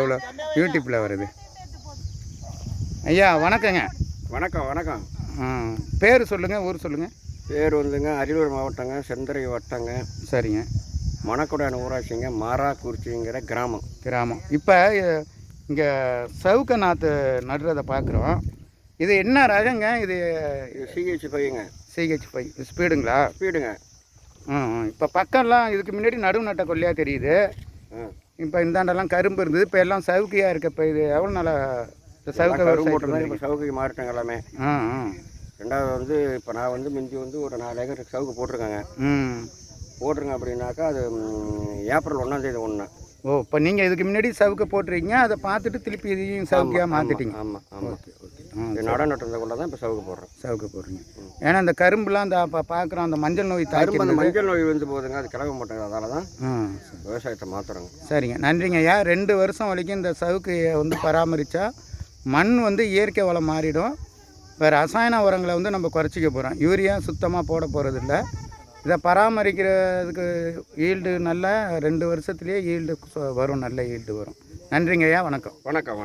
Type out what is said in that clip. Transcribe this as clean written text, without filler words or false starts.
எவ்வளோ யூடியூப்பில் வருது. ஐயா வணக்கங்க. வணக்கம் வணக்கம். பேர் சொல்லுங்கள், ஊர் சொல்லுங்கள். பேர் வந்துங்க அரியலூர் மாவட்டங்க, செந்தரை வட்டங்க. சரிங்க. மணக்குடான ஊராட்சிங்க, மாராக்குறிச்சிங்கிற கிராமம். இப்போ இங்கே சவுக்க நாற்று நடுறதை பார்க்குறோம். இது என்ன ரகங்க? இது CH5ங்க. CH5 ஸ்பீடுங்களா? ஸ்பீடுங்க. இப்போ பக்கம்லாம் இதுக்கு முன்னாடி நடுவு நட்ட கொல்லையாக தெரியுது. இப்போ இந்தாண்டெல்லாம் கரும்பு இருந்தது, இப்போ எல்லாம் சவுக்கையாக இருக்குது. இப்போ இது எவ்வளோ நாளாக சவுக்க போட்டுருந்தேன், இப்போ சவுக்கு மாறிட்டாங்க எல்லாமே. ரெண்டாவது வந்து இப்போ நான் வந்து மிஞ்சி வந்து ஒரு 4 ஏக்கருக்கு சவுக்கு போட்டிருக்காங்க. போட்டிருங்க அப்படின்னாக்கா அது ஏப்ரல் 1 ஒன்று. இப்போ நீங்கள் இதுக்கு முன்னாடி சவுக்க போட்டுருக்கீங்க, அதை பார்த்துட்டு திருப்பி இதையும் சவுக்கையாக மாற்றிட்டீங்க. ஆமாம். ஓகே. நட நட்டுறதுக்குள்ள தான் இப்போ சவுக்கு போடுறீங்க. ஏன்னா இந்த கரும்புலாம் அந்த இப்போ பார்க்குறோம், அந்த மஞ்சள் நோய் கரும்பு, அந்த மஞ்சள் நோய் வந்து போகுதுங்க, அது கிளம்ப மாட்டாங்க. அதனால தான் விவசாயத்தை மாற்றுறோங்க. சரிங்க, நன்றிங்க ஐயா. 2 வருஷம் வரைக்கும் இந்த சவுக்கையை வந்து பராமரித்தா மண் வந்து இயற்கை வளம் மாறிடும். இப்போ ரசாயன உரங்களை வந்து நம்ம குறைச்சிக்க போகிறோம். யூரியா சுத்தமாக போட போகிறதில்ல. இதை பராமரிக்கிறதுக்கு ஈல்டு நல்ல 2 வருஷத்துலேயே ஈல்டு வரும், நல்ல ஈல்டு வரும். நன்றிங்க ஐயா. வணக்கம். வணக்கம்.